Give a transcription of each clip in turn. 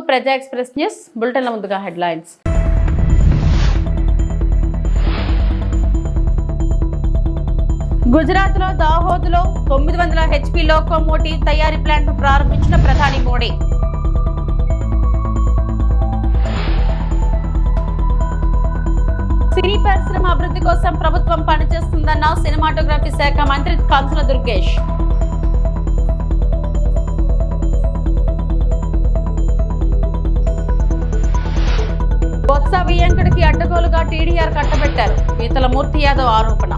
ప్రజా express news బులెటిన్ల ముందుగా headlines. గుజరాత్లో దాహోద్లో 900 HP లోకోమోటివ్ తయారీ ప్లాంట్ ప్రారంభించిన ప్రధాని మోడీ. సినీ పరిశ్రమ అభివృద్ధి కోసం ప్రభుత్వం పనిచేస్తుందన్న సినిమాటోగ్రఫీ శాఖ మంత్రి కందుల దుర్గేష్. బొత్స వియంకుడికి అడ్డగోలుగా టీడీఆర్ కట్టబెట్టారు, పీతల మూర్తి యాదవ్ ఆరోపణ.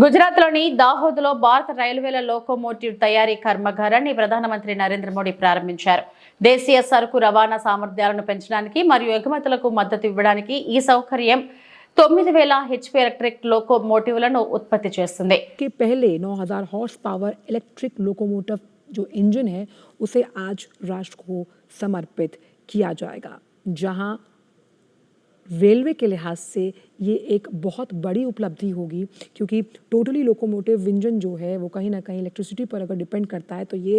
గుజరాత్లోని దాహోద్లో భారత రైల్వేల లోకోమోటివ్ తయారీ కర్మాగారాన్ని ప్రధానమంత్రి నరేంద్ర మోడీ ప్రారంభించారు. దేశీయ సరుకు రవాణా సామర్థ్యాలను పెంచడానికి మరియు ఎగుమతులకు మద్దతు ఇవ్వడానికి ఈ సౌకర్యం 9000 HP ఎలక్ట్రిక్ లోకోమోటివ్లను ఉత్పత్తి చేస్తుంది. पहले 9000 हॉर्स पावर इलेक्ट्रिक लोकोमोटिव जो इंजन है उसे आज राष्ट्र को समर्पित किया जाएगा, जहां रेलवे के लिहाज से ये एक बहुत बड़ी उपलब्धि होगी, क्योंकि टोटली लोकोमोटिव इंजन जो है वो कहीं ना कहीं इलेक्ट्रिसिटी पर अगर डिपेंड करता है तो ये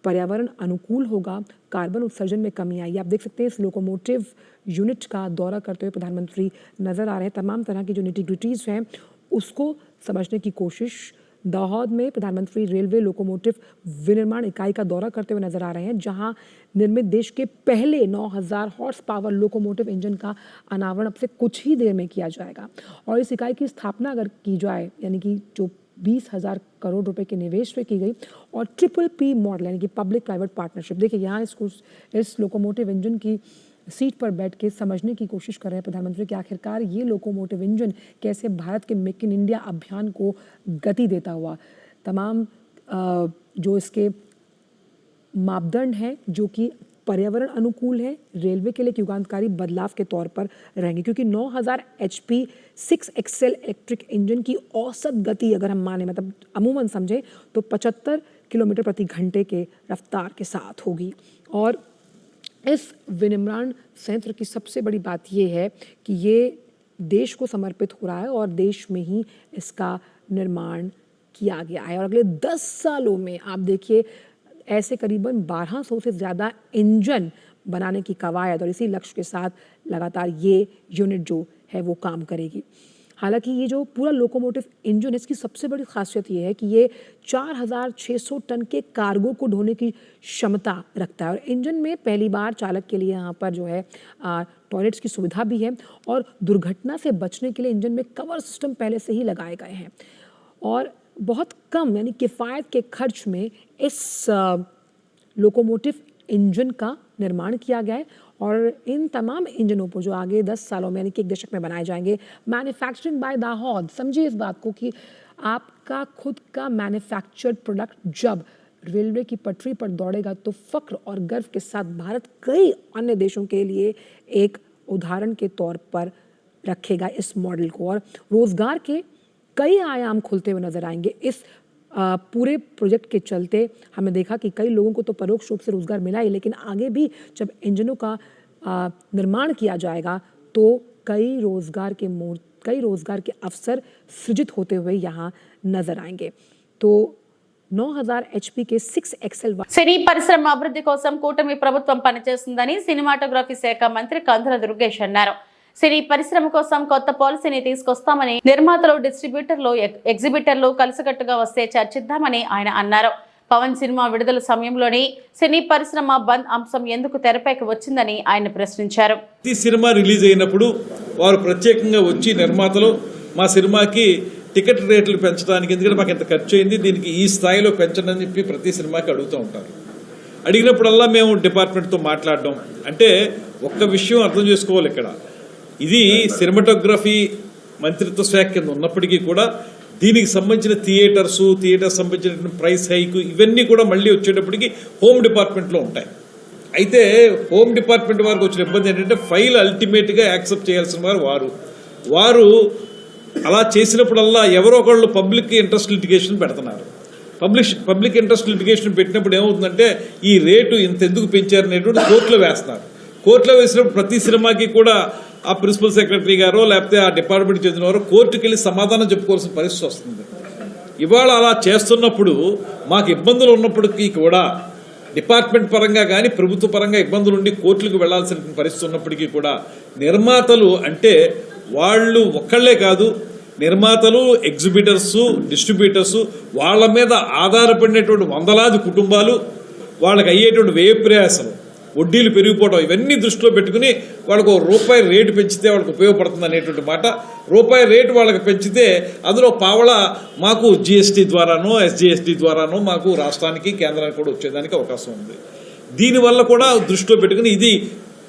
पर्यावरण अनुकूल होगा, कार्बन उत्सर्जन में कमी आई। आप देख सकते हैं इस लोकोमोटिव यूनिट का दौरा करते हुए प्रधानमंत्री नज़र आ रहे हैं। तमाम तरह की जो निटिग्रिटीज़ हैं उसको समझने की कोशिश दाहोद में प्रधानमंत्री रेलवे लोकोमोटिव विनिर्माण इकाई का दौरा करते हुए नजर आ रहे हैं, जहां निर्मित देश के पहले 9000 हॉर्स पावर लोकोमोटिव इंजन का अनावरण अब से कुछ ही देर में किया जाएगा। और इस इकाई की स्थापना अगर की जाए, यानी कि जो 20,000 करोड़ रुपए के निवेश में की गई, और PPP मॉडल यानी कि पब्लिक प्राइवेट पार्टनरशिप, देखिए यहाँ इस लोकोमोटिव इंजन की सीट पर बैठ के समझने की कोशिश कर रहे हैं प्रधानमंत्री कि आखिरकार ये लोकोमोटिव इंजन कैसे भारत के मेक इन इंडिया अभियान को गति देता हुआ तमाम जो इसके मापदंड हैं जो कि पर्यावरण अनुकूल है, रेलवे के लिए एक युगांतकारी बदलाव के तौर पर रहेंगे, क्योंकि 9000 HP 6XL इलेक्ट्रिक इंजन की औसत गति अगर हम माने, मतलब अमूमन समझें तो 75 किलोमीटर प्रति घंटे के रफ्तार के साथ होगी। और इस विनिर्माण संयंत्र की सबसे बड़ी बात ये है कि ये देश को समर्पित हो रहा है और देश में ही इसका निर्माण किया गया है। और अगले 10 सालों में आप देखिए ऐसे करीबन 1200 से ज़्यादा इंजन बनाने की कवायद, और इसी लक्ष्य के साथ लगातार ये यूनिट जो है वो काम करेगी। हालांकि ये जो पूरा लोकोमोटिव इंजन है, इसकी सबसे बड़ी खासियत ये है कि ये 4600 टन के कार्गो को ढोने की क्षमता रखता है। और इंजन में पहली बार चालक के लिए यहाँ पर जो है टॉयलेट्स की सुविधा भी है, और दुर्घटना से बचने के लिए इंजन में कवर सिस्टम पहले से ही लगाए गए हैं। और बहुत कम यानी किफ़ायत के खर्च में इस लोकोमोटिव इंजन का निर्माण किया गया है। और इन तमाम इंजनों पर जो आगे 10 सालों में यानी कि 1 दशक में बनाए जाएंगे, मैन्युफैक्चरिंग बाय दाहोद। समझिए इस बात को कि आपका खुद का मैन्युफैक्चर्ड प्रोडक्ट जब रेलवे की पटरी पर दौड़ेगा तो फख्र और गर्व के साथ भारत कई अन्य देशों के लिए एक उदाहरण के तौर पर रखेगा इस मॉडल को, और रोजगार के कई आयाम खुलते हुए नजर आएंगे। इस पूरे प्रोजेक्ट के चलते हमने देखा कि कई लोगों को तो परोक्ष रूप से रोजगार मिला ही, लेकिन आगे भी जब इंजनों का निर्माण किया जाएगा तो कई रोजगार के अवसर सृजित होते हुए यहाँ नजर आएंगे। तो 9000 HP के 6XL సినీ పరిశ్రమ అభివృద్ధి కోసం కూటమి ప్రభుత్వం పనిచేస్తుందని సినిమాటోగ్రఫీ శాఖ మంత్రి కందుల దుర్గేష్ అన్నారు. సినీ పరిశ్రమ కోసం కొత్త పాలసీని తీసుకొస్తామని, నిర్మాతలు, డిస్ట్రిబ్యూటర్లు, ఎగ్జిబిటర్లు కలిసికట్టుగా వస్తే చర్చిద్దామని ఆయన అన్నారు. పవన్ సినిమా విడుదల సమయంలోని సినీ పరిశ్రమ బంద్ అంశం ఎందుకు తెరపైకి వచ్చిందని ఆయన ప్రశ్నించారు. ఈ సినిమా రిలీజ్ అయినప్పుడు వారు ప్రత్యేకంగా వచ్చి నిర్మాతలు మా సినిమాకి టికెట్ రేట్లు పెంచడానికి, ఎందుకంటే మాకు ఎంత ఖర్చు అయింది, దీనికి ఈ స్థాయిలో పెంచండి అని చెప్పి ప్రతి సినిమాకి అడుగుతూ ఉంటారు. అడిగినప్పుడల్లా మేము డిపార్ట్మెంట్తో మాట్లాడడం, అంటే ఒక్క విషయం అర్థం చేసుకోవాలి, ఇక్కడ ఇది సినిమాటోగ్రఫీ మంత్రిత్వ శాఖ కింద ఉన్నప్పటికీ కూడా దీనికి సంబంధించిన థియేటర్ సంబంధించిన ప్రైస్ హైక్ ఇవన్నీ కూడా మళ్ళీ వచ్చేటప్పటికి హోమ్ డిపార్ట్మెంట్లో ఉంటాయి. అయితే హోమ్ డిపార్ట్మెంట్ వారికి వచ్చిన ఇబ్బంది ఏంటంటే ఫైల్ అల్టిమేట్గా యాక్సెప్ట్ చేయాల్సిన వారు అలా చేసినప్పుడల్లా ఎవరో ఒకళ్ళు పబ్లిక్ ఇంట్రెస్ట్ లిటిగేషన్ పెడుతున్నారు. పబ్లిక్ ఇంట్రెస్ట్ లిటిగేషన్ పెట్టినప్పుడు ఏమవుతుందంటే ఈ రేటు ఇంత ఎందుకు పెంచారనేటువంటి కోర్టులో వేస్తున్నారు. కోర్టులో వేసినప్పుడు ప్రతి సినిమాకి కూడా ఆ ప్రిన్సిపల్ సెక్రటరీ గారో లేకపోతే ఆ డిపార్ట్మెంట్ చెందిన వారు కోర్టుకు వెళ్ళి సమాధానం చెప్పుకోవాల్సిన పరిస్థితి వస్తుంది. ఇవాళ అలా చేస్తున్నప్పుడు మాకు ఇబ్బందులు ఉన్నప్పటికీ కూడా డిపార్ట్మెంట్ పరంగా కానీ ప్రభుత్వ పరంగా ఇబ్బందులు ఉండి కోర్టులకు వెళ్లాల్సిన పరిస్థితి ఉన్నప్పటికీ కూడా నిర్మాతలు అంటే వాళ్ళు ఒక్కళ్లే కాదు, నిర్మాతలు, ఎగ్జిబిటర్స్, డిస్ట్రిబ్యూటర్స్, వాళ్ళ మీద ఆధారపడినటువంటి వందలాది కుటుంబాలు, వాళ్ళకి అయ్యేటువంటి వ్యయ ప్రయాసలు, వడ్డీలు పెరిగిపోవడం, ఇవన్నీ దృష్టిలో పెట్టుకుని వాళ్ళకు రూపాయి రేటు పెంచితే వాళ్ళకి ఉపయోగపడుతుంది అనేటువంటి మాట. రూపాయి రేటు వాళ్ళకి పెంచితే అందులో పావళ మాకు జిఎస్టీ ద్వారానో ఎస్జిఎస్టీ ద్వారానో మాకు రాష్ట్రానికి కేంద్రానికి కూడా వచ్చేదానికి అవకాశం ఉంది. దీనివల్ల కూడా దృష్టిలో పెట్టుకుని ఇది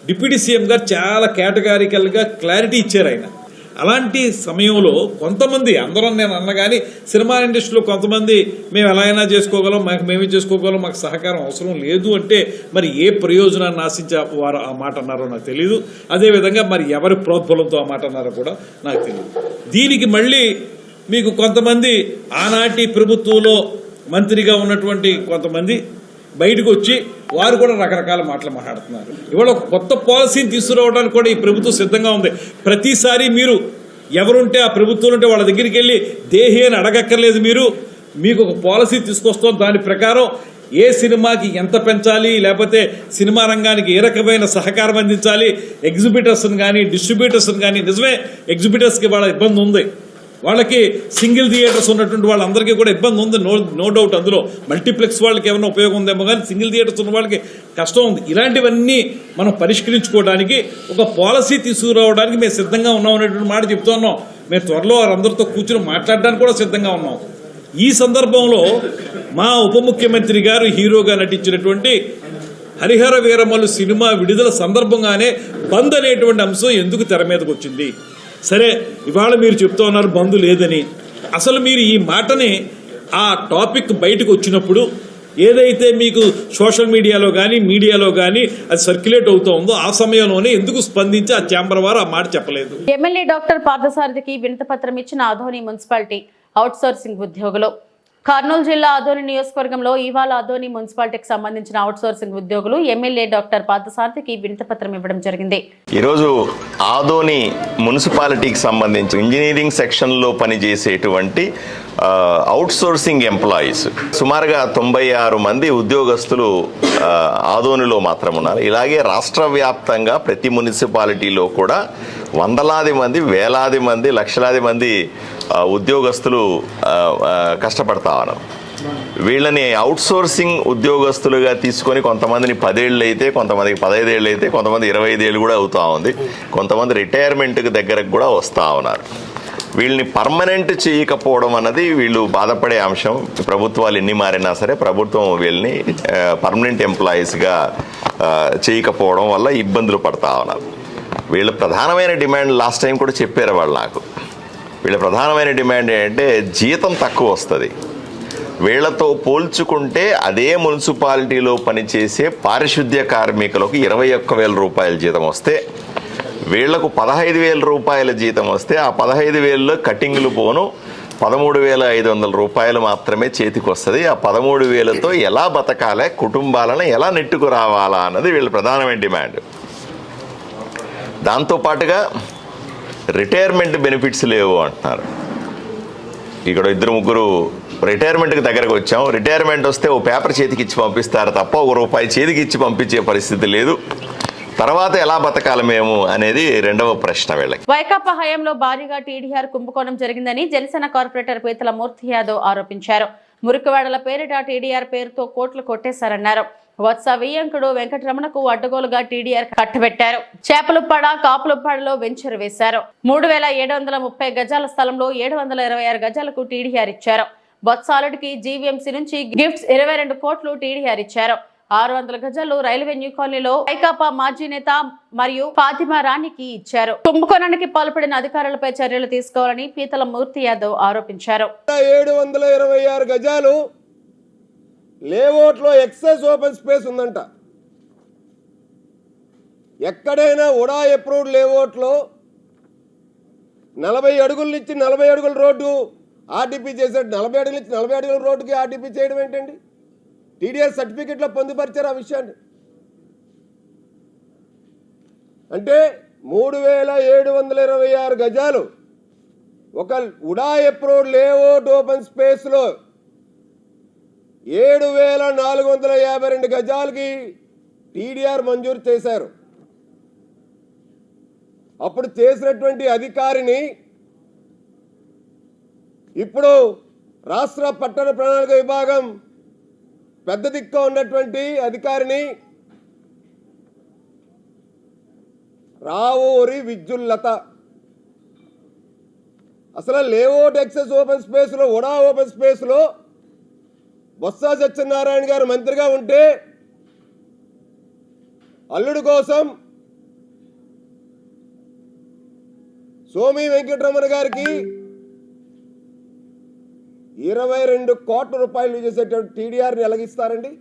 డిప్యూటీ సీఎం గారు చాలా కేటగారికల్గా క్లారిటీ ఇచ్చారు ఆయన. అలాంటి సమయంలో కొంతమంది, అందరూ నేను అన్నగాని సినిమా ఇండస్ట్రీలో కొంతమంది మేము ఎలా అయినా చేసుకోగలం, మేమే చేసుకోగలం, మాకు సహకారం అవసరం లేదు అంటే మరి ఏ ప్రయోజనాన్ని ఆశించే వారు ఆ మాట అన్నారో నాకు తెలియదు. అదేవిధంగా మరి ఎవరి ప్రోద్బలంతో ఆ మాట అన్నారో కూడా నాకు తెలియదు. దీనికి మళ్ళీ మీకు కొంతమంది ఆనాటి ప్రభుత్వంలో మంత్రిగా ఉన్నటువంటి కొంతమంది బయటకు వచ్చి వారు కూడా రకరకాల మాటలు మాట్లాడుతున్నారు. ఇవాళ ఒక కొత్త పాలసీని తీసుకురావడానికి కూడా ఈ ప్రభుత్వం సిద్ధంగా ఉంది. ప్రతిసారి మీరు ఎవరుంటే ఆ ప్రభుత్వం ఉంటే వాళ్ళ దగ్గరికి వెళ్ళి దేహి అని అడగక్కర్లేదు. మీకు ఒక పాలసీ తీసుకొస్తాం, దాని ప్రకారం ఏ సినిమాకి ఎంత పెంచాలి, లేకపోతే సినిమా రంగానికి ఏ రకమైన సహకారం అందించాలి, ఎగ్జిబిటర్స్ని కానీ డిస్ట్రిబ్యూటర్స్ని కానీ, నిజమే ఎగ్జిబిటర్స్కి వాళ్ళ ఇబ్బంది ఉంది, వాళ్ళకి సింగిల్ థియేటర్స్ ఉన్నటువంటి వాళ్ళందరికీ కూడా ఇబ్బంది ఉంది, నో డౌట్. అందులో మల్టీప్లెక్స్ వాళ్ళకి ఏమైనా ఉపయోగం ఉందేమో కానీ సింగిల్ థియేటర్స్ ఉన్న వాళ్ళకి కష్టం ఉంది. ఇలాంటివన్నీ మనం పరిష్కరించుకోవడానికి ఒక పాలసీ తీసుకురావడానికి మేము సిద్ధంగా ఉన్నాం అనేటువంటి మాట చెప్తూ ఉన్నాం. మేము త్వరలో వారందరితో కూర్చొని మాట్లాడడానికి కూడా సిద్ధంగా ఉన్నాం. ఈ సందర్భంలో మా ఉప ముఖ్యమంత్రి గారు హీరోగా నటించినటువంటి హరిహర వీరమల్లు సినిమా విడుదల సందర్భంగానే బంద్ అనేటువంటి అంశం ఎందుకు తెర మీదకి వచ్చింది? సరే, ఇవాళ మీరు చెప్తూ ఉన్నారు బంధు లేదని. అసలు మీరు ఈ మాటని ఆ టాపిక్ బయటకు వచ్చినప్పుడు ఏదైతే మీకు సోషల్ మీడియాలో కానీ మీడియాలో కానీ అది సర్క్యులేట్ అవుతూ ఉందో ఆ సమయంలోనే ఎందుకు స్పందించి ఆ ఛాంబర్ వారు ఆ మాట చెప్పలేదు? ఎమ్మెల్యే డాక్టర్ పార్థసారథికి వినతిపత్రం ఇచ్చిన ఆదోని మున్సిపాలిటీ అవుట్సోర్సింగ్ ఉద్యోగులు. కర్నూలు జిల్లా ఆదోని నియోజకవర్గంలో ఇవాళ ఆదోని మున్సిపాలిటీకి సంబంధించిన అవుట్సోర్సింగ్ ఉద్యోగులు ఎమ్మెల్యే డాక్టర్ పార్థసారథికి వినతిపత్రం ఇవ్వడం జరిగింది. ఈరోజు ఆదోని మున్సిపాలిటీకి సంబంధించి ఇంజనీరింగ్ సెక్షన్లో పనిచేసేటువంటి అవుట్సోర్సింగ్ ఎంప్లాయీస్ సుమారుగా 96 మంది ఉద్యోగస్తులు ఆదోనిలో మాత్రం ఉన్నారు. ఇలాగే రాష్ట్ర వ్యాప్తంగా ప్రతి మున్సిపాలిటీలో కూడా వందలాది మంది, వేలాది మంది, లక్షలాది మంది ఉద్యోగస్తులు కష్టపడతా ఉన్నారు. వీళ్ళని అవుట్సోర్సింగ్ ఉద్యోగస్తులుగా తీసుకొని కొంతమందిని 10 ఏళ్ళు అయితే, కొంతమందికి 15 ఏళ్ళు అయితే, కొంతమంది 25 ఏళ్ళు కూడా అవుతా ఉంది, కొంతమంది రిటైర్మెంట్కి దగ్గరకు కూడా వస్తూ ఉన్నారు. వీళ్ళని పర్మనెంట్ చేయకపోవడం అన్నది వీళ్ళు బాధపడే అంశం. ప్రభుత్వాలు ఎన్ని మారినా సరే ప్రభుత్వం వీళ్ళని పర్మనెంట్ ఎంప్లాయీస్గా చేయకపోవడం వల్ల ఇబ్బందులు పడతా ఉన్నారు. వీళ్ళ ప్రధానమైన డిమాండ్ లాస్ట్ టైం కూడా చెప్పారు వాళ్ళు నాకు. వీళ్ళ ప్రధానమైన డిమాండ్ ఏంటంటే జీతం తక్కువ వస్తుంది. వీళ్లతో పోల్చుకుంటే అదే మున్సిపాలిటీలో పనిచేసే పారిశుద్ధ్య కార్మికులకు 21,000 రూపాయల జీతం వస్తే, వీళ్లకు 15,000 రూపాయల జీతం వస్తే ఆ 15,000లో కటింగ్లు పోను 13,500 రూపాయలు మాత్రమే చేతికి వస్తుంది. ఆ 13,000తో ఎలా బతకాలి, కుటుంబాలను ఎలా నెట్టుకు రావాలా అన్నది వీళ్ళ ప్రధానమైన డిమాండ్. దాంతోపాటుగా రిటైర్మెంట్ బెనిఫిట్స్ లేవు అంటున్నారు. ఇక్కడ 2-3 రిటైర్మెంట్కి దగ్గరకు వచ్చాం. రిటైర్మెంట్ వస్తే ఓ పేపర్ చేతికి ఇచ్చి పంపిస్తారు తప్ప ₹1 చేతికి ఇచ్చి పంపించే పరిస్థితి లేదు. తర్వాత ఎలా బతకాలి మేము అనేది రెండవ ప్రశ్న వీళ్ళకి. వైకాపా హయాంలో భారీగా టీడీఆర్ కుంభకోణం జరిగిందని జనసేన కార్పొరేటర్ పీతల మూర్తి యాదవ్ ఆరోపించారు. మురికివాడల పేరిట టీడీఆర్ పేరుతో కోట్లు కొట్టేశారన్నారు. వత్స వియ్యంకుడు వెంకటరమణకు అడ్డగోలుగా టీడీఆర్ కట్టబెట్టారు. చేపలుప్పాడ, కాపులుప్పాడలో వెంచర్ వేశారు. 3,730 గజాల స్థలంలో 726 గజాలకు టీడీఆర్ ఇచ్చారు. బొత్సాలుడికి జీవీఎంసీ నుంచి గిఫ్ట్స్ 22 కోట్లు టీడీఆర్ ఇచ్చారు. 600 గజాలు రైల్వే న్యూ కాలనీలో వైకాపా మాజీ నేత మరియు ఫాతిమా రాణికి ఇచ్చారు. కుంభకోణానికి పాల్పడిన అధికారులపై చర్యలు తీసుకోవాలని పీతల మూర్తి యాదవ్ ఆరోపించారు. 726 గజాలు లేఅవుట్లో ఎక్సెస్ ఓపెన్ స్పేస్ ఉందంట. ఎక్కడైనా ఉడా అప్రూవ్డ్ లేఅవుట్లో 40 అడుగుల నుంచి 40 అడుగుల రోడ్డు ఆర్డీపీ చేశాడు. 40 అడుగుల నుంచి 40 అడుగుల రోడ్డుకి ఆర్డీపీ చేయడం ఏంటండి? టీడీఎస్ సర్టిఫికెట్లో పొందుపరిచారు ఆ విషయాన్ని. అంటే 3,726 గజాలు ఒక ఉడా అప్రూవ్డ్ లేఅవుట్ ఓపెన్ స్పేస్లో 7,452 గజాలకి టీడీఆర్ మంజూరు చేశారు. అప్పుడు చేసినటువంటి అధికారిని ఇప్పుడు రాష్ట్ర పట్టణ ప్రణాళిక విభాగం పెద్ద దిక్కుగా ఉన్నటువంటి అధికారిని రావూరి విద్యుల్లత అసలు లేఅవుట్ ఎక్సెస్ ఓపెన్ స్పేస్లో ఉడా ఓపెన్ స్పేస్లో బొత్స సత్యనారాయణ గారు మంత్రిగా ఉంటే అల్లుడు కోసం సోమి వెంకటరమణ గారికి 22 కోట్ల రూపాయలు చేసేటువంటి టీడీఆర్ని ఎలాగిస్తారండి?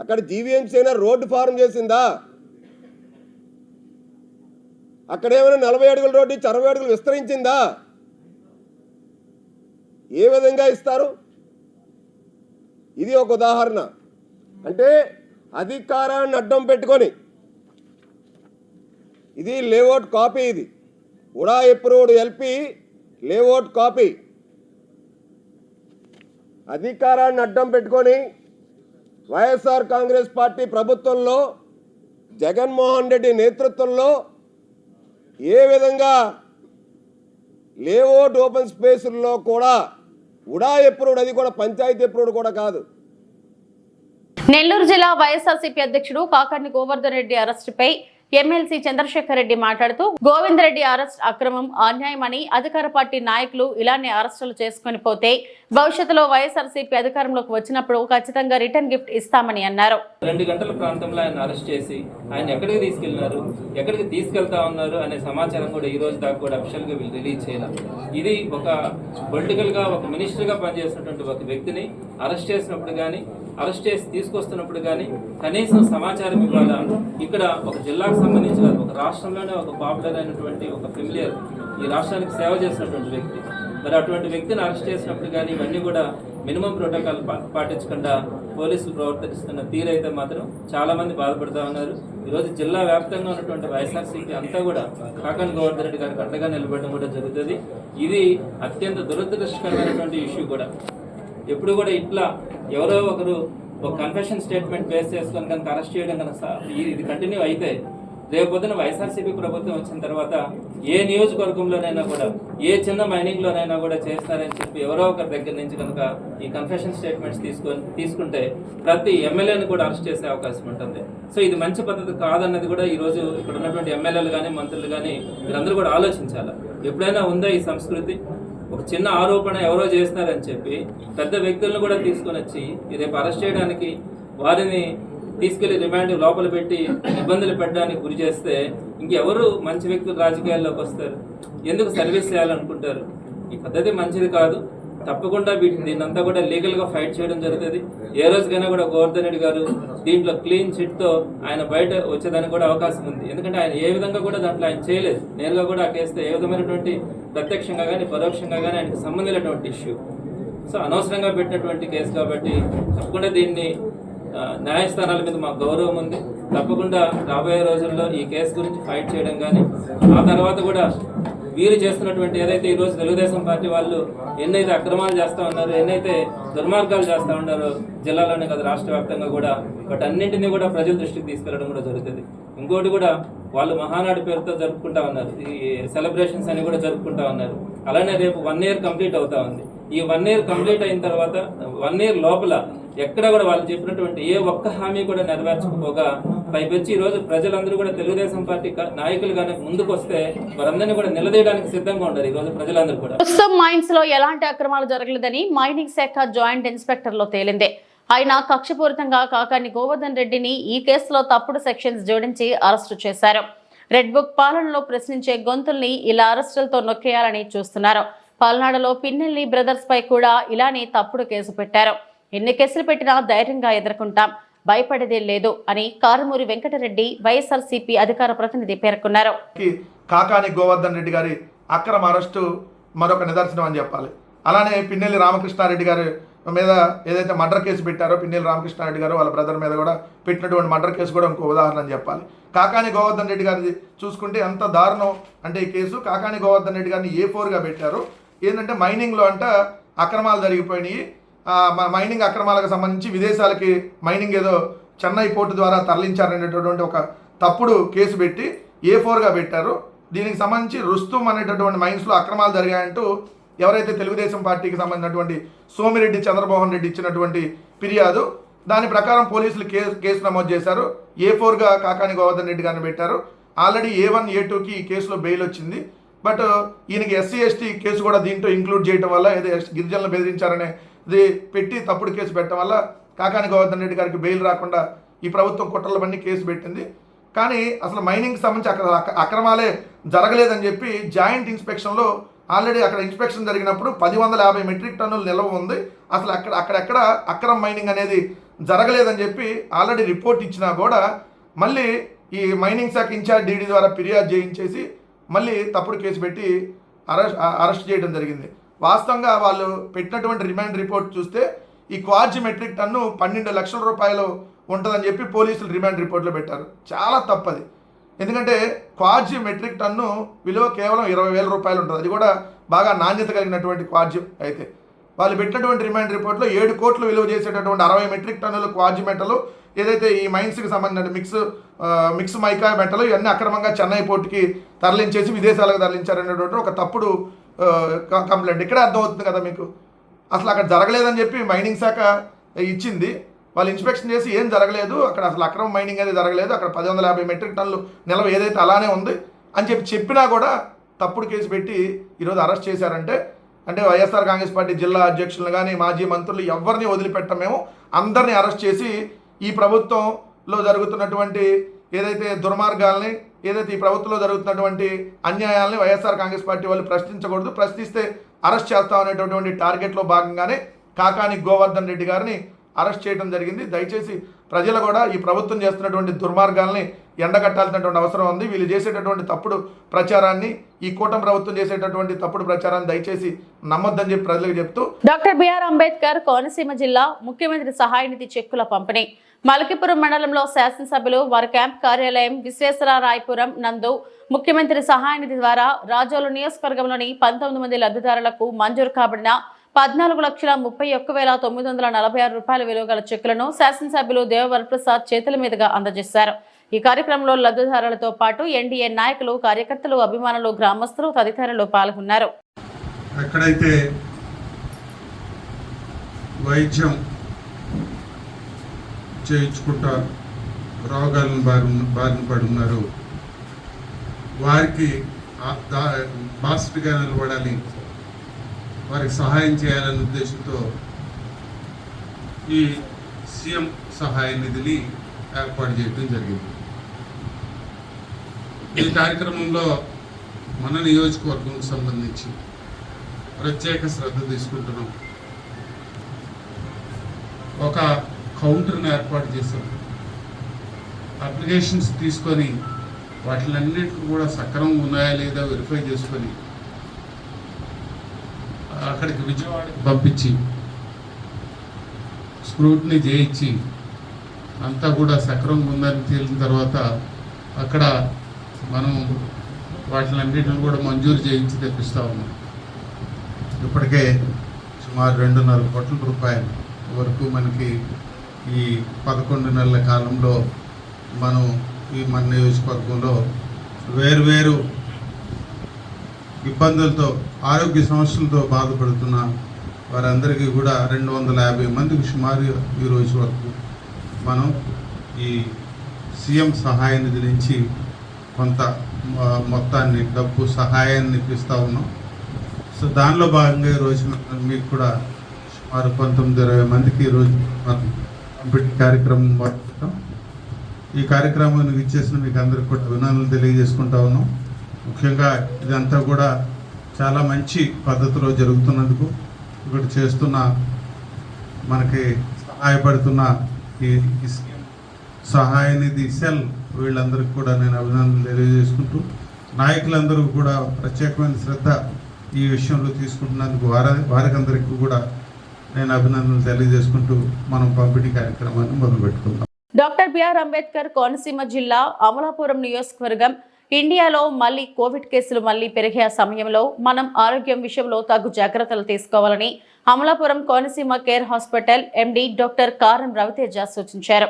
అక్కడ జీవీఎంసీ అయినా రోడ్డు ఫారం చేసిందా? అక్కడ ఏమైనా 40 అడుగుల రోడ్డు 60 అడుగులు విస్తరించిందా? ఏ విధంగా ఇస్తారు? ఇది ఒక ఉదాహరణ. అంటే అధికారాన్ని అడ్డం పెట్టుకొని ఇది లేఅవుట్ కాపీ, ఇది ఉడా అప్రూవ్డ్ ఎల్పి లేఅవుట్ కాపీ. అధికారాన్ని అడ్డం పెట్టుకొని వైఎస్ఆర్ కాంగ్రెస్ పార్టీ ప్రభుత్వంలో జగన్మోహన్ రెడ్డి నేతృత్వంలో ఏ విధంగా లేఅవుట్ ఓపెన్ స్పేసుల్లో కూడా ఉడా అప్రూవ్డ్, అది కూడా పంచాయతీ అప్రూవ్డ్ కూడా కాదు. నెల్లూరు జిల్లా వైఎస్ఆర్సీపీ అధ్యక్షుడు కాకాని గోవర్ధన్ రెడ్డి అరెస్టుపై ఎమ్మెల్సీ చంద్రశేఖర్ రెడ్డి మాట్లాడుతూ గోవిందరెడ్డి అరెస్ట్ అక్రమం, అన్యాయమని, అధికార పార్టీ నాయకులు ఇలానే అరెస్టులు చేసుకుని పోతే భవిష్యత్తులో వైఎస్ఆర్సీపీ అధికారంలోకి వచ్చినప్పుడు ఖచ్చితంగా రిటర్న్ గిఫ్ట్ ఇస్తామని అన్నారు. 2 గంటల ప్రాంతంలో ఆయన అరెస్ట్ చేసి ఆయన ఎక్కడికి తీసుకెళ్లినారు, ఎక్కడికి తీసుకెళ్తా ఉన్నారు అనే సమాచారం కూడా ఈ రోజు దాకా కూడా అఫీషియల్ గా రిలీజ్ చేయాలి. ఇది ఒక పొలిటికల్ గా ఒక మినిస్టర్ గా పనిచేస్తున్నటువంటి ఒక వ్యక్తిని అరెస్ట్ చేసినప్పుడు కానీ, అరెస్ట్ చేసి తీసుకొస్తున్నప్పుడు కానీ కనీసం సమాచారం ఇవ్వాలా? ఇక్కడ ఒక జిల్లాకు సంబంధించిన ఒక రాష్ట్రంలోనే ఒక పాపులర్ అయినటువంటి ఒక ఫెమిలియర్, ఈ రాష్ట్రానికి సేవ చేసినటువంటి వ్యక్తి, మరి అటువంటి వ్యక్తిని అరెస్ట్ చేసినప్పుడు కానీ ఇవన్నీ కూడా మినిమం ప్రోటోకాల్ పాటించకుండా పోలీసులు ప్రవర్తిస్తున్న తీరైతే మాత్రం చాలా మంది బాధపడుతూ ఉన్నారు. ఈరోజు జిల్లా వ్యాప్తంగా ఉన్నటువంటి వైఎస్ఆర్సీపీ అంతా కూడా కాకాని గోవర్ధన్ రెడ్డి గారికి అండగా నిలబడడం కూడా జరుగుతుంది. ఇది అత్యంత దురదృష్టకరమైనటువంటి ఇష్యూ కూడా. ఎప్పుడు కూడా ఇట్లా ఎవరో ఒకరు ఒక కన్ఫెషన్ స్టేట్మెంట్ బేస్ చేసుకొని కనుక అరెస్ట్ చేయడం కనుక ఇది కంటిన్యూ అయితే రేపు పొద్దున వైఎస్ఆర్సీపీ ప్రభుత్వం వచ్చిన తర్వాత ఏ నియోజకవర్గంలోనైనా కూడా, ఏ చిన్న మైనింగ్లోనైనా కూడా చేస్తారని చెప్పి ఎవరో ఒకరి దగ్గర నుంచి కనుక ఈ కన్ఫెషన్ స్టేట్మెంట్స్ తీసుకుంటే ప్రతి ఎమ్మెల్యేని కూడా అరెస్ట్ చేసే అవకాశం ఉంటుంది. సో ఇది మంచి పద్ధతి కాదన్నది కూడా ఈరోజు ఇక్కడ ఉన్నటువంటి ఎమ్మెల్యేలు కానీ, మంత్రులు కానీ మీరందరూ కూడా ఆలోచించాలి. ఎప్పుడైనా ఉందా ఈ సంస్కృతి? ఒక చిన్న ఆరోపణ ఎవరో చేస్తున్నారని చెప్పి పెద్ద వ్యక్తులను కూడా తీసుకొని వచ్చి రేపు అరెస్ట్ చేయడానికి, వారిని తీసుకెళ్లి రిమాండ్ లోపల పెట్టి ఇబ్బందులు పెట్టడానికి గురి చేస్తే ఇంకెవరు మంచి వ్యక్తులు రాజకీయాల్లోకి వస్తారు? ఎందుకు సర్వీస్ చేయాలనుకుంటారు? ఈ పద్ధతి మంచిది కాదు. తప్పకుండా దీన్నంతా కూడా లీగల్గా ఫైట్ చేయడం జరుగుతుంది. ఏ రోజుకైనా కూడా గోవర్ధన్ రెడ్డి గారు దీంట్లో క్లీన్ చిట్తో ఆయన బయట వచ్చేదానికి కూడా అవకాశం ఉంది. ఎందుకంటే ఆయన ఏ విధంగా కూడా దాంట్లో ఆయన చేయలేదు. నేరుగా కూడా ఆ కేసుతో ఏ విధమైనటువంటి ప్రత్యక్షంగా కానీ పరోక్షంగా కానీ ఆయనకు సంబంధించినటువంటి ఇష్యూ. సో అనవసరంగా పెట్టినటువంటి కేసు కాబట్టి తప్పకుండా దీన్ని న్యాయస్థానాల మీద మాకు గౌరవం ఉంది. తప్పకుండా రాబోయే రోజుల్లో ఈ కేసు గురించి ఫైట్ చేయడం కానీ, ఆ తర్వాత కూడా వీరు చేస్తున్నటువంటి ఏదైతే ఈరోజు తెలుగుదేశం పార్టీ వాళ్ళు ఎన్నైతే అక్రమాలు చేస్తూ ఉన్నారో, ఎన్నైతే దుర్మార్గాలు చేస్తూ ఉన్నారో జిల్లాలోనే కదా రాష్ట్ర వ్యాప్తంగా కూడా, వాటన్నింటినీ కూడా ప్రజల దృష్టికి తీసుకెళ్లడం కూడా జరుగుతుంది. ఇంకోటి కూడా వాళ్ళు మహానాడు పేరుతో జరుపుకుంటా ఉన్నారు, ఈ సెలబ్రేషన్స్ అని కూడా జరుపుకుంటా ఉన్నారు. అలానే రేపు 1 year కంప్లీట్ అవుతా ఉంది. ఈ 1 year కంప్లీట్ అయిన తర్వాత 1 year లోపల ఎక్కడ కూడా వాళ్ళు చెప్పినటువంటి ఏ ఒక్క హామీ కూడా నెరవేర్చకపోగా పైపెచ్చి ఈ రోజు ప్రజలందరూ కూడా తెలుగుదేశం పార్టీ నాయకులు కానీ ముందుకు వస్తే వారందరినీ కూడా నిలదీయడానికి సిద్ధంగా ఉన్నారు. ఈ రోజు ప్రజలందరూ కూడా ప్రస్తుతం మైన్స్ లో ఎలాంటి అక్రమాలు జరగలేదని మైనింగ్ శాఖ జాయింట్ ఇన్స్పెక్టర్ లో తేలింది. ఆయన కక్షపూరితంగా కాకాని గోవర్ధన్ రెడ్డిని ఈ కేసులో తప్పుడు సెక్షన్స్ జోడించి అరెస్టు చేశారు. రెడ్ బుక్ పాలనలో ప్రశ్నించే గొంతుల్ని ఇలా అరెస్టులతో నొక్కేయాలని చూస్తున్నారు. పల్నాడులో పిన్నెల్లి బ్రదర్స్ పై కూడా ఇలానే తప్పుడు కేసు పెట్టారు. ఎన్ని కేసులు పెట్టినా ధైర్యంగా ఎదుర్కొంటాం, భయపడేదే లేదు అని కారుమూరి వెంకటరెడ్డి వైఎస్ఆర్సీపీ అధికార ప్రతినిధి పేర్కొన్నారు. కాకాని గోవర్ధన్ రెడ్డి గారి అక్రమ అరెస్టు మరొక నిదర్శనం అని చెప్పాలి. అలానే పిన్నెల్లి రామకృష్ణారెడ్డి గారి మీద ఏదైతే మర్డర్ కేసు పెట్టారో, పిన్నెల్లి రామకృష్ణారెడ్డి గారు వాళ్ళ బ్రదర్ మీద కూడా పెట్టినటువంటి మర్డర్ కేసు కూడా ఇంకో ఉదాహరణ అని చెప్పాలి. కాకాని గోవర్ధన్ రెడ్డి గారిది చూసుకుంటే ఎంత దారుణం అంటే ఈ కేసు. కాకాని గోవర్ధన్ రెడ్డి గారిని A4గా పెట్టారు. ఏంటంటే మైనింగ్లో అంట అక్రమాలు జరిగిపోయినాయి. మైనింగ్ అక్రమాలకు సంబంధించి విదేశాలకి మైనింగ్ ఏదో చెన్నై పోర్టు ద్వారా తరలించారనేటటువంటి ఒక తప్పుడు కేసు పెట్టి A4గా పెట్టారు. దీనికి సంబంధించి రుస్తుం అనేటటువంటి మైన్స్లో అక్రమాలు జరిగాయంటూ ఎవరైతే తెలుగుదేశం పార్టీకి సంబంధించినటువంటి సోమిరెడ్డి చంద్రమోహన్ రెడ్డి ఇచ్చినటువంటి ఫిర్యాదు, దాని ప్రకారం పోలీసులు కేసు నమోదు చేశారు. A4గా కాకాని గోవర్ధన్ రెడ్డి గారిని పెట్టారు. ఆల్రెడీ A1 A2కి ఈ కేసులో బెయిల్ వచ్చింది. బట్ ఈయనకి SC ST కేసు కూడా దీంట్లో ఇంక్లూడ్ చేయడం వల్ల ఏదో గిరిజనులు బెదిరించారనేది పెట్టి తప్పుడు కేసు పెట్టడం వల్ల కాకాని గోవర్ధన్ రెడ్డి గారికి బెయిల్ రాకుండా ఈ ప్రభుత్వం కుట్రల బండి కేసు పెట్టింది. కానీ అసలు మైనింగ్కి సంబంధించి అక్కడ అక్రమాలే జరగలేదని చెప్పి జాయింట్ ఇన్స్పెక్షన్లో ఆల్రెడీ అక్కడ ఇన్స్పెక్షన్ జరిగినప్పుడు 1050 మెట్రిక్ టన్నుల నిల్వ ఉంది. అసలు అక్కడెక్కడ అక్రమ మైనింగ్ అనేది జరగలేదని చెప్పి ఆల్రెడీ రిపోర్ట్ ఇచ్చినా కూడా మళ్ళీ ఈ మైనింగ్ శాఖ ఇన్ఛార్జ్ DD ద్వారా ఫిర్యాదు చేయించేసి మళ్ళీ తప్పుడు కేసు పెట్టి అరెస్ట్ చేయడం జరిగింది. వాస్తవంగా వాళ్ళు పెట్టినటువంటి రిమాండ్ రిపోర్ట్ చూస్తే ఈ క్వార్జ్ మెట్రిక్ టన్ను 12 లక్షల రూపాయలు ఉంటుందని చెప్పి పోలీసులు రిమాండ్ రిపోర్ట్లో పెట్టారు. చాలా తప్పది. ఎందుకంటే క్వార్జ్ మెట్రిక్ టన్ను విలువ కేవలం 20,000 రూపాయలు ఉంటుంది. అది కూడా బాగా నాణ్యత కలిగినటువంటి క్వార్జ్ అయితే. వాళ్ళు పెట్టినటువంటి రిమాండ్ రిపోర్ట్లో 7 కోట్లు విలువ చేసేటటువంటి 60 మెట్రిక్ టన్నులు క్వార్జ్ మెటలు ఏదైతే ఈ మైన్స్కి సంబంధించిన మిక్స్ మైకా మెటలు ఇవన్నీ అక్రమంగా చెన్నై పోర్టుకి తరలించేసి విదేశాలకు తరలించారనేటువంటి ఒక తప్పుడు కంప్లైంట్. ఇక్కడే అర్థమవుతుంది కదా మీకు. అసలు అక్కడ జరగలేదని చెప్పి మైనింగ్ శాఖ ఇచ్చింది. వాళ్ళు ఇన్స్పెక్షన్ చేసి ఏం జరగలేదు, అక్కడ అసలు అక్రమ మైనింగ్ అనేది జరగలేదు, అక్కడ 1050 మెట్రిక్ టన్నులు నిల్వ ఏదైతే అలానే ఉంది అని చెప్పినా కూడా తప్పుడు కేసు పెట్టి ఈరోజు అరెస్ట్ చేశారంటే అంటే వైఎస్ఆర్ కాంగ్రెస్ పార్టీ జిల్లా అధ్యక్షులను కానీ మాజీ మంత్రులు ఎవరిని వదిలిపెట్టం, మేము అందరినీ అరెస్ట్ చేసి ఈ ప్రభుత్వంలో జరుగుతున్నటువంటి ఏదైతే దుర్మార్గాల్ని ఏదైతే ఈ ప్రభుత్వంలో జరుగుతున్నటువంటి అన్యాయాలని వైఎస్ఆర్ కాంగ్రెస్ పార్టీ వాళ్ళు ప్రశ్నించకూడదు, ప్రశ్నిస్తే అరెస్ట్ చేస్తామనేటటువంటి టార్గెట్లో భాగంగానే కాకాని గోవర్ధన్ రెడ్డి గారిని అరెస్ట్ చేయడం జరిగింది. దయచేసి ప్రజలు కూడా ఈ ప్రభుత్వం చేస్తున్నటువంటి దుర్మార్గాల్ని ఎండగట్టాల్సినటువంటి అవసరం ఉంది. వీళ్ళు చేసేటటువంటి తప్పుడు ప్రచారాన్ని, ఈ కూటమి ప్రభుత్వం చేసేటటువంటి తప్పుడు ప్రచారాన్ని దయచేసి నమ్మొద్దని చెప్పి ప్రజలకు చెప్తూ డాక్టర్ బిఆర్ అంబేద్కర్ కోనసీమ జిల్లా ముఖ్యమంత్రి సహాయ నిధి చెక్కుల పంపిణీ మలకిపురం మండలంలో శాసనసభ్యులు వారి క్యాంప్ కార్యాలయం విశ్వేశ్వరరాయపురం నందు ముఖ్యమంత్రి సహాయ నిధి ద్వారా రాజోలు నియోజకవర్గంలోని 19 మంది లబ్ధిదారులకు మంజూరు కాబడిన 14,31,946 రూపాయల విలువ గల చెక్కులను శాసనసభ్యులు దేవవరప్రసాద్ చేతుల మీదుగా అందజేశారు. ఈ కార్యక్రమంలో లబ్ధిదారులతో పాటు ఎన్డీఏ నాయకులు, కార్యకర్తలు, అభిమానులు, గ్రామస్తులు తదితరులు పాల్గొన్నారు. ఎక్కడైతే వైద్యం చేయించుకుంటా రోగాలను బారిన పడున్నారు వారికి బాస్ట్గా నిలబడాలి, వారికి సహాయం చేయాలనే ఉద్దేశంతో ఈ సీఎం సహాయ నిధిని ఏర్పాటు చేయడం జరిగింది. ఈ కార్యక్రమంలో మన నియోజకవర్గం సంబంధించి ప్రత్యేక శ్రద్ధ తీసుకుంటున్నాం. ఒక కౌంటర్ని ఏర్పాటు చేశాం. అప్లికేషన్స్ తీసుకొని వాటిలన్నిటికీ కూడా సక్రమంగా ఉన్నాయా లేదా వెరిఫై చేసుకొని అక్కడికి విజయవాడకి పంపించి స్క్రూటినీ చేయించి అంతా కూడా సక్రమంగా ఉందని తేలిన తర్వాత అక్కడ మనం వాటిలన్నిటిని కూడా మంజూరు చేయించి తెప్పిస్తూ ఉన్నాం. ఇప్పటికే సుమారు 2.5 కోట్ల రూపాయల వరకు మనకి ఈ 11 నెలల కాలంలో మనం ఈ మన నియోజకవర్గంలో వేరు ఇబ్బందులతో ఆరోగ్య సమస్యలతో బాధపడుతున్న వారందరికీ కూడా 250 మందికి సుమారు ఈ రోజు వరకు మనం ఈ సీఎం సహాయ నిధి నుంచి కొంత మొత్తాన్ని డబ్బు సహాయాన్ని ఇప్పిస్తూ ఉన్నాం. సో దానిలో భాగంగా ఈరోజు మీకు కూడా సుమారు 19-20 మందికి ఈరోజు మనం కంప్లీట్ కార్యక్రమం పడుతుంటాం. ఈ కార్యక్రమానికి ఇచ్చేసిన మీకు అందరికి కూడా అభినందనలు తెలియజేసుకుంటా ఉన్నాం. ముఖ్యంగా ఇదంతా కూడా చాలా మంచి పద్ధతిలో జరుగుతున్నందుకు ఇక్కడ చేస్తున్న మనకి సహాయపడుతున్న ఈ సహాయ నిధి సెల్ వీళ్ళందరికీ కూడా నేను అభినందనలు తెలియజేసుకుంటూ నాయకులందరూ కూడా ప్రత్యేకమైన శ్రద్ధ ఈ విషయంలో తీసుకుంటున్నందుకు వారికందరికీ కూడా నేను అభినందనలు తెలియజేసుకుంటూ మనం పంపిణీ కార్యక్రమాన్ని మొదలుపెట్టుకుందాం. డాక్టర్ బిఆర్ అంబేద్కర్ కోనసీమ జిల్లా అమలాపురం నియోజకవర్గం. ఇండియాలో మళ్లీ కోవిడ్ కేసులు మళ్లీ పెరిగే సమయంలో మనం ఆరోగ్యం విషయంలో తగు జాగ్రత్తలు తీసుకోవాలని Amalapuram Konaseema care hospital MD doctor Karam Raviteja సూచించారు.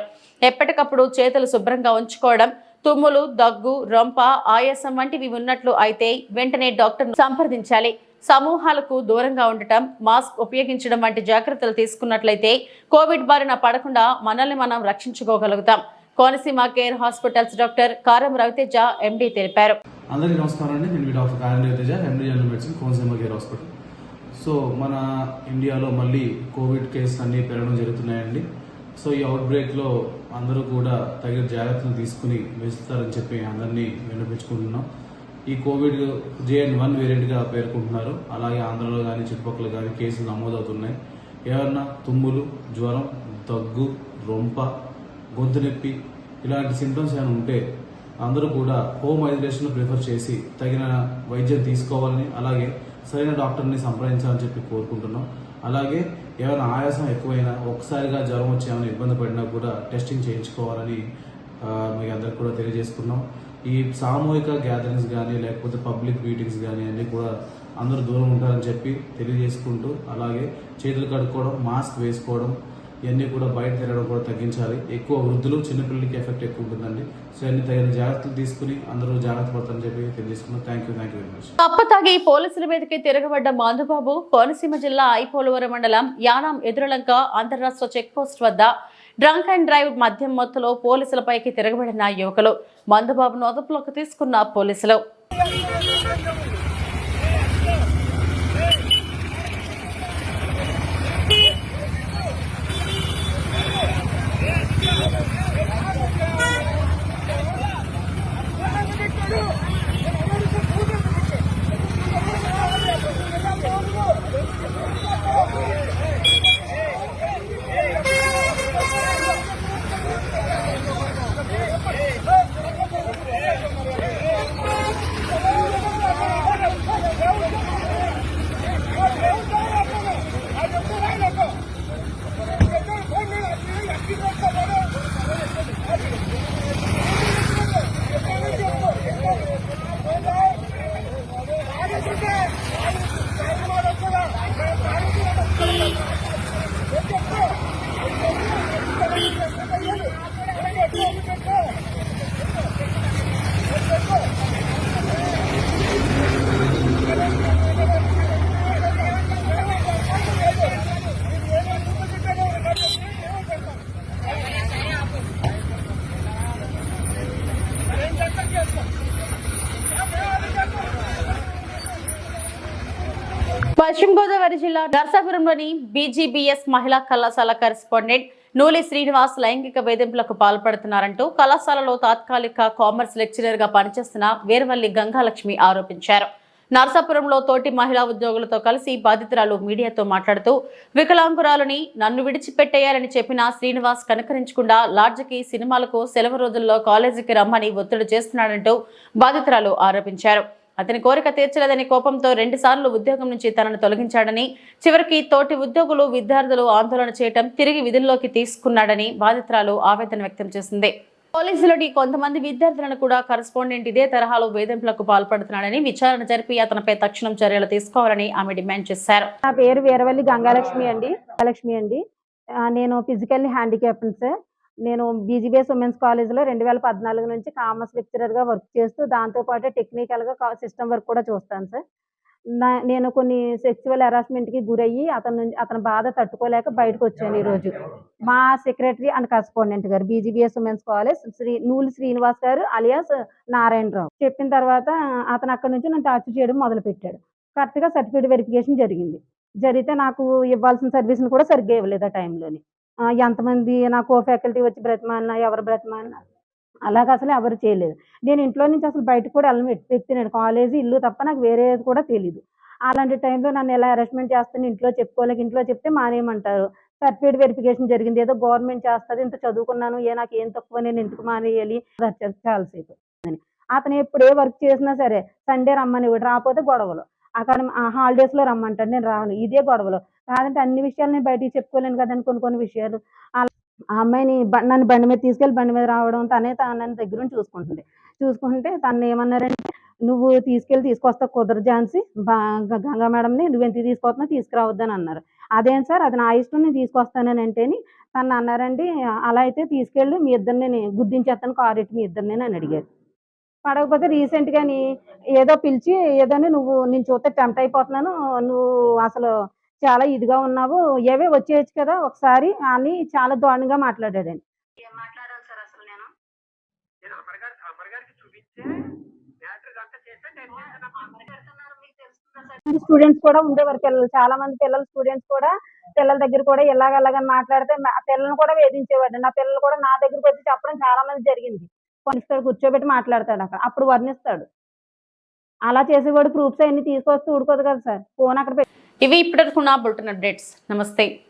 ఎప్పటికప్పుడు చేతులు శుభ్రంగా ఉంచుకోవడం, తుమ్ములు, దగ్గు, రొంప, ఆయాసం వంటివి ఉన్నట్లు అయితే వెంటనే డాక్టర్ను సంప్రదించాలి. సమూహాలకు దూరంగా ఉండటం, మాస్క్ ఉపయోగించడం వంటి జాగ్రత్తలు తీసుకున్నట్లయితే కోవిడ్ బారిన పడకుండా మనల్ని మనం రక్షించుకోగలుగుతాం. Konaseema care hospitals doctor Karam Raviteja ఎండి తెలిపారు. అందరికీ నమస్కారం అండి. నేను doctor Karam Raviteja, MD general medicine, Konaseema care hospital. So మన ఇండియాలో మళ్ళీ కోవిడ్ కేసులు అన్నీ పెరగడం జరుగుతున్నాయండి. సో ఈ అవుట్ బ్రేక్లో అందరూ కూడా తగిన జాగ్రత్తలు తీసుకుని వేస్తారని చెప్పి అందరినీ విన్నపించుకుంటున్నాం. ఈ కోవిడ్ JN.1 వేరియంట్గా పేర్కొంటున్నారు. అలాగే ఆంధ్రలో కానీ చుట్టుపక్కల కానీ కేసులు నమోదవుతున్నాయి. ఏమన్నా తుమ్ములు, జ్వరం, దగ్గు, రొంప, గొంతు నొప్పి ఇలాంటి సింటమ్స్ ఏమైనా ఉంటే అందరూ కూడా హోమ్ ఐసోలేషన్ ప్రిఫర్ చేసి తగిన వైద్యం తీసుకోవాలని, అలాగే సరైన డాక్టర్ని సంప్రదించాలని చెప్పి కోరుకుంటున్నాం. అలాగే ఏమైనా ఆయాసం ఎక్కువైనా, ఒక్కసారిగా జ్వరం వచ్చి ఏమైనా ఇబ్బంది పడినా కూడా టెస్టింగ్ చేయించుకోవాలని మీకు అందరికి కూడా తెలియజేసుకున్నాం. ఈ సామూహిక గ్యాదరింగ్స్ కానీ లేకపోతే పబ్లిక్ మీటింగ్స్ కానీ అన్నీ కూడా అందరూ దూరం ఉంటారని చెప్పి తెలియజేసుకుంటూ, అలాగే చేతులు కడుక్కోవడం, మాస్క్ వేసుకోవడం ఇవన్నీ కూడా బయట తిరగడం కూడా తగ్గించాలి. ఎక్కువ వృద్ధులు, చిన్నపిల్లలకి ఎఫెక్ట్ ఎక్కువ ఉంటుందండి. సో అన్ని తగిన జాగ్రత్తలు తీసుకుని అందరూ జాగ్రత్త పడతారని చెప్పి తెలియజేసుకున్నాం. Thank you very much. అప్పతాగి పోలీసుల మీదకి తిరగబడ్డ మందుబాబు కోనసీమ జిల్లా ఐపోలవరం మండలం యానాం ఎదురులంక అంతర్రాష్ట్ర చెక్పోస్ట్ వద్ద డ్రంక్ అండ్ డ్రైవ్ మద్యం మత్తులో పోలీసులపైకి తిరగబడిన యువకులు. మందుబాబును అదుపులోకి తీసుకున్న పోలీసులు. పశ్చిమ గోదావరి జిల్లా నర్సాపురంలోని BGBS మహిళా కళాశాల కరెస్పాండెంట్ నూలి శ్రీనివాస్ లైంగిక వేధింపులకు పాల్పడుతున్నారంటూ కళాశాలలో తాత్కాలిక కామర్స్ లెక్చరర్ గా పనిచేస్తున్న వీరవల్లి గంగాలక్ష్మి ఆరోపించారు. నర్సాపురంలో తోటి మహిళా ఉద్యోగులతో కలిసి బాధితురాలు మీడియాతో మాట్లాడుతూ, వికలాంగురాలని నన్ను విడిచిపెట్టేయాలని చెప్పిన శ్రీనివాస్ కనుకరించకుండా లాడ్జికి, సినిమాలకు సెలవు రోజుల్లో కాలేజీకి రమ్మని ఒత్తిడి చేస్తున్నాడంటూ బాధితురాలు ఆరోపించారు. అతని కోరిక తీర్చలేదని కోపంతో 2 సార్లు ఉద్యోగం నుంచి తనను తొలగించాడని, చివరికి తోటి ఉద్యోగులు, విద్యార్థులు ఆందోళన చేయడం తిరిగి విధుల్లోకి తీసుకున్నాడని బాధితురాలు ఆవేదన వ్యక్తం చేసింది. పోలీసులని కొంతమంది విద్యార్థులను కూడా కరెస్పాండెంట్ ఇదే తరహాలో వేధింపులకు పాల్పడుతున్నాడని విచారణ జరిపి అతనిపై తక్షణం చర్యలు తీసుకోవాలని ఆమె డిమాండ్ చేశారు. నా పేరు వీరవల్లి గంగాలక్ష్మి అండి. నేను ఫిజికల్లీ హ్యాండిక్యాప్డ్ సార్. నేను BGBS ఉమెన్స్ కాలేజ్లో 2014 నుంచి కామర్స్ లెక్చరర్గా వర్క్ చేస్తూ, దాంతోపాటు టెక్నికల్గా సిస్టమ్ వర్క్ కూడా చూస్తాను సార్. నేను కొన్ని సెక్చువల్ హెరాస్మెంట్కి గురయ్యి అతని బాధ తట్టుకోలేక బయటకు వచ్చాను. ఈరోజు మా సెక్రటరీ అండ్ కరెస్పాండెంట్ గారు BGBS women's college Nooli Srinivas గారు అలియాస్ నారాయణరావు చెప్పిన తర్వాత అతను అక్కడ నుంచి నన్ను టార్చర్ చేయడం మొదలుపెట్టాడు. కరెక్ట్గా సర్టిఫికేట్ వెరిఫికేషన్ జరిగితే నాకు ఇవ్వాల్సిన సర్వీస్ని కూడా సరిగ్గా ఇవ్వలేదు ఆ టైంలోని. ఎంతమంది నా కో ఫ్యాకల్టీ వచ్చి బ్రతిమాలినా, ఎవరు బ్రతిమాలినా అలాగ అసలు ఎవరు చేయలేదు. నేను ఇంట్లో నుంచి అసలు బయటకు కూడా వెళ్ళని వ్యక్తి. నేను కాలేజీ, ఇల్లు తప్ప నాకు వేరేది కూడా తెలియదు. అలాంటి టైంలో నన్ను ఎలా అరెస్ట్మెంట్ చేస్తాను, ఇంట్లో చెప్పుకోలేక, ఇంట్లో చెప్తే మానేయమంటారు. సర్టిఫికేట్ వెరిఫికేషన్ జరిగింది, ఏదో గవర్నమెంట్ చేస్తుంది, ఇంత చదువుకున్నాను, నాకు ఏం తక్కువ, నేను ఎందుకు మానేయాలి, చాలాసేపు అని. అతను ఎప్పుడే వర్క్ చేసినా సరే సండే రమ్మని, రాకపోతే గొడవలు. అక్కడ హాలిడేస్లో రమ్మంటాడు, నేను రాను, ఇదే గొడవలు. కాదంటే అన్ని విషయాలు నేను బయటికి చెప్పుకోలేను కదండి, కొన్ని విషయాలు. ఆ అమ్మాయిని నన్ను బండి మీద తీసుకెళ్ళి బండి మీద రావడం నన్ను దగ్గర నుంచి చూసుకుంటే తను ఏమన్నారంటే, నువ్వు తీసుకొస్తా కుదరదు ఝాన్సీ, గంగా మేడంని నువ్వెందుకు తీసుకొస్తున్నావు, తీసుకురావద్దని అన్నారు. అదేంటి సార్, అది నా ఇష్టం, నేను తీసుకొస్తానని అంటేని తను అన్నారండి, అలా అయితే తీసుకెళ్ళి మీ ఇద్దరిని గుద్దించేస్తాను కారు ఎట్టి మీ ఇద్దరిని అని అడిగారు. పడకపోతే రీసెంట్‌గాని ఏదో పిలిచి ఏదోని నేను చూస్తే టెంప్ట్ అయిపోతున్నాను. నువ్వు అసలు చాలా ఇదిగా ఉన్నావు. ఏవే వచ్చేయొచ్చు కదా ఒకసారి అని చాలా దారుణంగా మాట్లాడాడండి. ఏం మాట్లాడాలి సార్ అసలు నేను? స్టూడెంట్స్ కూడా ఉండేవారు పిల్లలు. చాలా మంది స్టూడెంట్స్ కూడా పిల్లల దగ్గర కూడా ఇలాగని మాట్లాడితే పిల్లల్ని కూడా వేధించేవాడు. నా పిల్లలు కూడా నా దగ్గరికి వచ్చి చెప్పడం చాలా మంది జరిగింది. కూర్చోబెట్టి మాట్లాడతాడు అక్కడ. అప్పుడు వర్ణిస్తాడు. అలా చేసేవాడు ప్రూఫ్స్ అన్ని తీసుకొస్తే ఊడుకోదు కదా సార్. ఫోన్ అక్కడ ఇవి ఇప్పటివరకున్న బులెటిన్ అప్డేట్స్. నమస్తే.